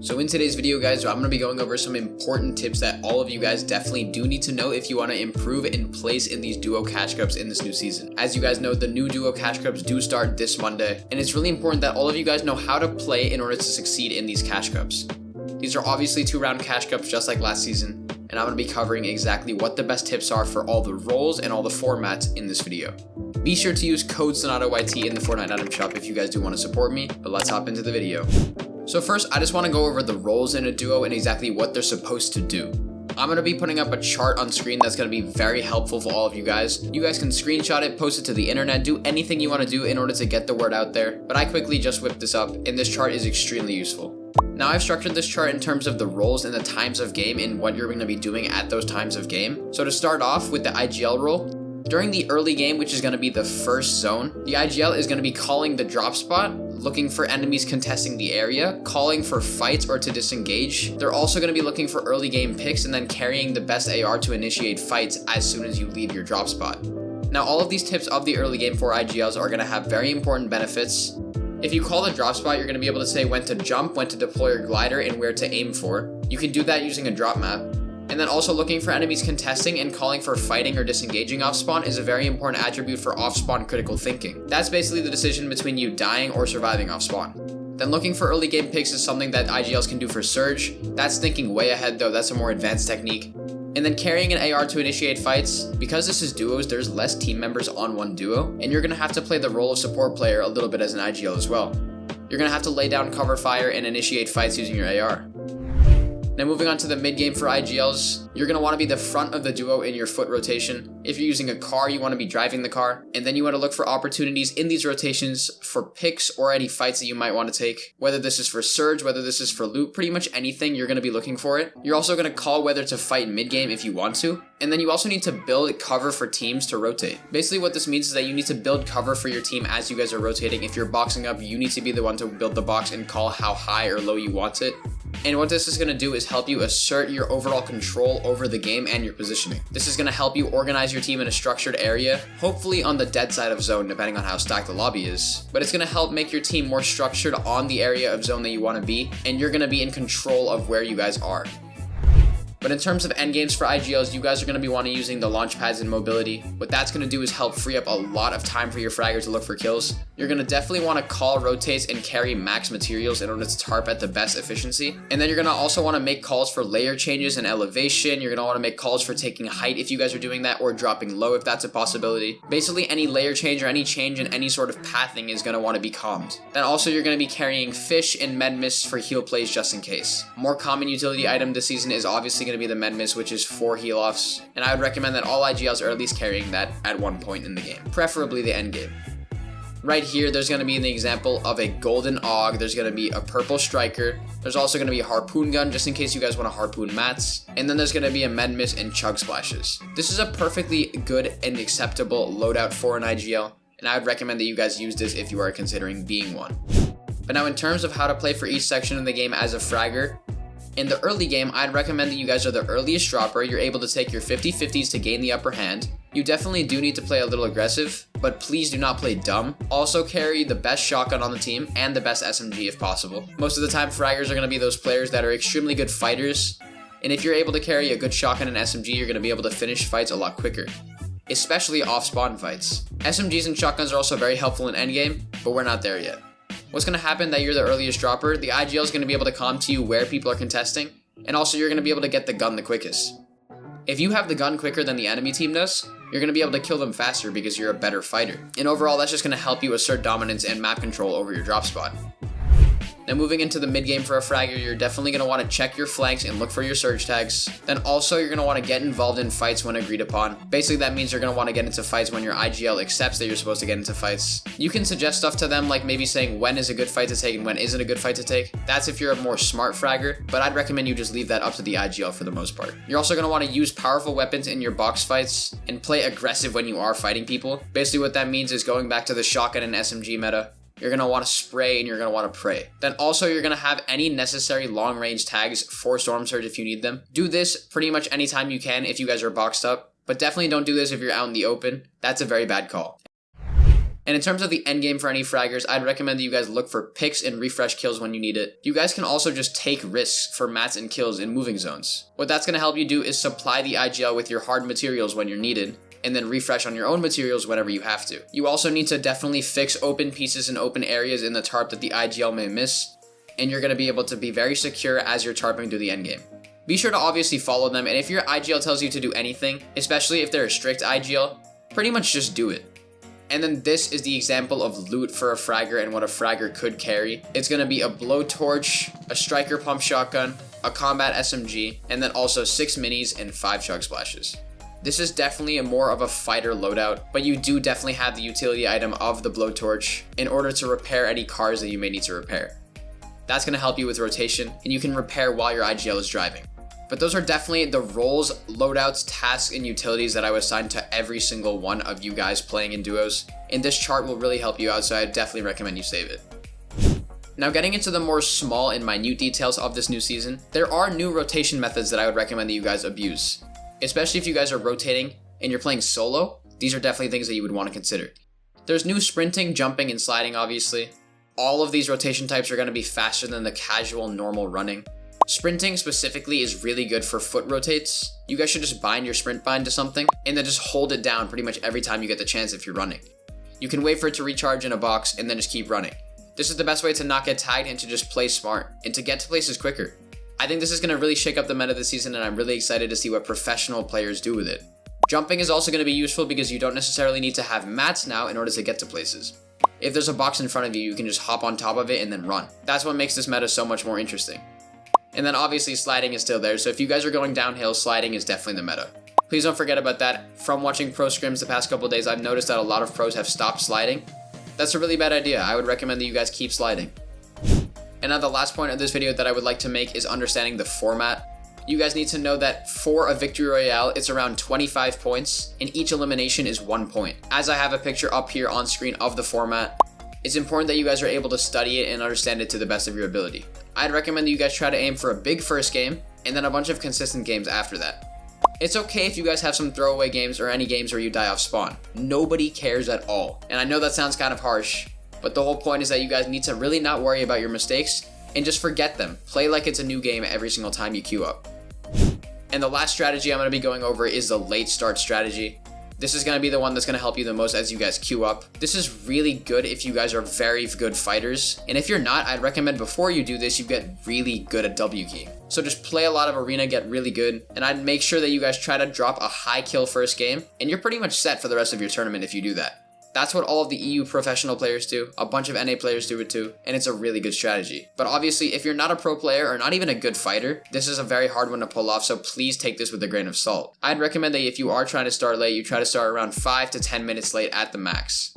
So in today's video guys, I'm going to be going over some important tips that all of you guys definitely do need to know if you want to improve and place in these duo cash cups in this new season. As you guys know, the new duo cash cups do start this Monday, and it's really important that all of you guys know how to play in order to succeed in these cash cups. These are obviously 2-round cash cups just like last season, and I'm going to be covering exactly what the best tips are for all the roles and all the formats in this video. Be sure to use code Sonata YT in the Fortnite item shop if you guys do want to support me, but let's hop into the video. So first, I just want to go over the roles in a duo and exactly what they're supposed to do. I'm going to be putting up a chart on screen that's going to be very helpful for all of you guys. You guys can screenshot it, post it to the internet, do anything you want to do in order to get the word out there, but I quickly just whipped this up, and this chart is extremely useful. Now I've structured this chart in terms of the roles and the times of game and what you're going to be doing at those times of game. So to start off with the IGL role, during the early game, which is going to be the first zone, the IGL is going to be calling the drop spot, looking for enemies contesting the area, calling for fights or to disengage. They're also going to be looking for early game picks and then carrying the best AR to initiate fights as soon as you leave your drop spot. Now all of these tips of the early game for IGLs are going to have very important benefits. If you call the drop spot, you're going to be able to say when to jump, when to deploy your glider, and where to aim for. You can do that using a drop map. And then also looking for enemies contesting and calling for fighting or disengaging off spawn is a very important attribute for off spawn critical thinking. That's basically the decision between you dying or surviving off spawn. Then looking for early game picks is something that IGLs can do for Surge. That's thinking way ahead though, that's a more advanced technique. And then carrying an AR to initiate fights. Because this is duos, there's less team members on one duo, and you're going to have to play the role of support player a little bit as an IGL as well. You're going to have to lay down cover fire and initiate fights using your AR. Now moving on to the mid game for IGLs, you're going to want to be the front of the duo in your foot rotation. If you're using a car, you want to be driving the car, and then you want to look for opportunities in these rotations for picks or any fights that you might want to take. Whether this is for Surge, whether this is for loot, pretty much anything you're going to be looking for it. You're also going to call whether to fight mid game if you want to, and then you also need to build cover for teams to rotate. Basically what this means is that you need to build cover for your team as you guys are rotating. If you're boxing up, you need to be the one to build the box and call how high or low you want it. And what this is going to do is help you assert your overall control over the game and your positioning. This is going to help you organize your team in a structured area, hopefully on the dead side of zone depending on how stacked the lobby is. But it's going to help make your team more structured on the area of zone that you want to be, and you're going to be in control of where you guys are. But in terms of endgames for IGLs, you guys are going to be wanting using the launch pads and mobility. What that's going to do is help free up a lot of time for your fragger to look for kills. You're going to definitely want to call rotates and carry max materials in order to tarp at the best efficiency. And then you're going to also want to make calls for layer changes and elevation. You're going to want to make calls for taking height if you guys are doing that, or dropping low if that's a possibility. Basically any layer change or any change in any sort of pathing is going to want to be calmed. Then also you're going to be carrying fish and med mists for heal plays just in case. More common utility item this season is obviously going to be the med mist, which is 4 heal offs, and I would recommend that all IGLs are at least carrying that at one point in the game, preferably the end game. Right here, there's going to be an example of a golden AUG, there's going to be a purple striker, there's also going to be a harpoon gun just in case you guys want to harpoon mats, and then there's going to be a med mist and chug splashes. This is a perfectly good and acceptable loadout for an IGL, and I would recommend that you guys use this if you are considering being one. But now in terms of how to play for each section of the game as a fragger, in the early game, I'd recommend that you guys are the earliest dropper. You're able to take your 50-50s to gain the upper hand. You definitely do need to play a little aggressive, but please do not play dumb. Also carry the best shotgun on the team and the best SMG if possible. Most of the time, fraggers are going to be those players that are extremely good fighters, and if you're able to carry a good shotgun and SMG, you're going to be able to finish fights a lot quicker, especially off-spawn fights. SMGs and shotguns are also very helpful in endgame, but we're not there yet. What's going to happen that you're the earliest dropper, the IGL is going to be able to come to you where people are contesting, and also you're going to be able to get the gun the quickest. If you have the gun quicker than the enemy team does, you're going to be able to kill them faster because you're a better fighter. And overall, that's just going to help you assert dominance and map control over your drop spot. Now moving into the mid game for a fragger, you're definitely going to want to check your flanks and look for your surge tags. Then also you're going to want to get involved in fights when agreed upon. Basically that means you're going to want to get into fights when your IGL accepts that you're supposed to get into fights. You can suggest stuff to them like maybe saying when is a good fight to take and when isn't a good fight to take. That's if you're a more smart fragger, but I'd recommend you just leave that up to the IGL for the most part. You're also going to want to use powerful weapons in your box fights and play aggressive when you are fighting people. Basically what that means is going back to the shotgun and SMG meta. You're going to want to spray and you're going to want to pray. Then also you're going to have any necessary long range tags for Storm Surge if you need them. Do this pretty much anytime you can if you guys are boxed up, but definitely don't do this if you're out in the open. That's a very bad call. And in terms of the endgame for any fraggers, I'd recommend that you guys look for picks and refresh kills when you need it. You guys can also just take risks for mats and kills in moving zones. What that's going to help you do is supply the IGL with your hard materials when you're needed, and then refresh on your own materials whenever you have to. You also need to definitely fix open pieces and open areas in the tarp that the IGL may miss, and you're going to be able to be very secure as you're tarping through the endgame. Be sure to obviously follow them, and if your IGL tells you to do anything, especially if they're a strict IGL, pretty much just do it. And then this is the example of loot for a fragger and what a fragger could carry. It's going to be a blowtorch, a striker pump shotgun, a combat SMG, and then also 6 minis and 5 chug splashes. This is definitely more of a fighter loadout, but you do definitely have the utility item of the blowtorch in order to repair any cars that you may need to repair. That's going to help you with rotation, and you can repair while your IGL is driving. But those are definitely the roles, loadouts, tasks, and utilities that I would assign to every single one of you guys playing in duos, and this chart will really help you out, so I definitely recommend you save it. Now getting into the more small and minute details of this new season, there are new rotation methods that I would recommend that you guys abuse. Especially if you guys are rotating and you're playing solo, these are definitely things that you would want to consider. There's new sprinting, jumping, and sliding obviously. All of these rotation types are going to be faster than the casual normal running. Sprinting specifically is really good for foot rotates. You guys should just bind your sprint bind to something and then just hold it down pretty much every time you get the chance if you're running. You can wait for it to recharge in a box and then just keep running. This is the best way to not get tagged and to just play smart and to get to places quicker. I think this is going to really shake up the meta this season, and I'm really excited to see what professional players do with it. Jumping is also going to be useful because you don't necessarily need to have mats now in order to get to places. If there's a box in front of you, you can just hop on top of it and then run. That's what makes this meta so much more interesting. And then obviously sliding is still there, so if you guys are going downhill, sliding is definitely the meta. Please don't forget about that. From watching pro scrims the past couple days, I've noticed that a lot of pros have stopped sliding. That's a really bad idea. I would recommend that you guys keep sliding. And now the last point of this video that I would like to make is understanding the format. You guys need to know that for a victory royale, it's around 25 points, and each elimination is 1 point. As I have a picture up here on screen of the format, it's important that you guys are able to study it and understand it to the best of your ability. I'd recommend that you guys try to aim for a big first game, and then a bunch of consistent games after that. It's okay if you guys have some throwaway games or any games where you die off spawn. Nobody cares at all. And I know that sounds kind of harsh, but the whole point is that you guys need to really not worry about your mistakes and just forget them. Play like it's a new game every single time you queue up. And the last strategy I'm going to be going over is the late start strategy. This is going to be the one that's going to help you the most as you guys queue up. This is really good if you guys are very good fighters. And if you're not, I'd recommend before you do this, you get really good at W keying. So just play a lot of arena, get really good. And I'd make sure that you guys try to drop a high kill first game. And you're pretty much set for the rest of your tournament if you do that. That's what all of the EU professional players do. A bunch of NA players do it too, and it's a really good strategy. But obviously, if you're not a pro player or not even a good fighter, this is a very hard one to pull off, so please take this with a grain of salt. I'd recommend that if you are trying to start late, you try to start around 5 to 10 minutes late at the max.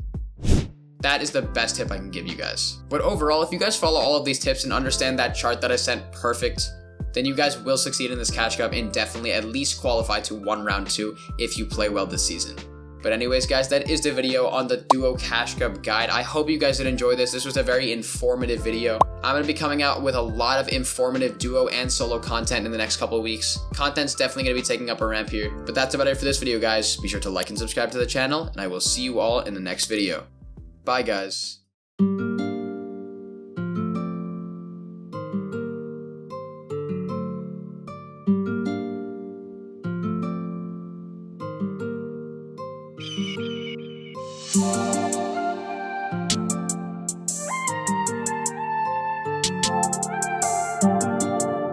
That is the best tip I can give you guys. But overall, if you guys follow all of these tips and understand that chart that I sent perfect, then you guys will succeed in this cash cup and definitely at least qualify to 1 round 2 if you play well this season. But anyways, guys, that is the video on the Duo Cash Cup guide. I hope you guys did enjoy this. This was a very informative video. I'm going to be coming out with a lot of informative duo and solo content in the next couple of weeks. Content's definitely going to be taking up a ramp here. But that's about it for this video, guys. Be sure to like and subscribe to the channel, and I will see you all in the next video. Bye, guys. Yeah.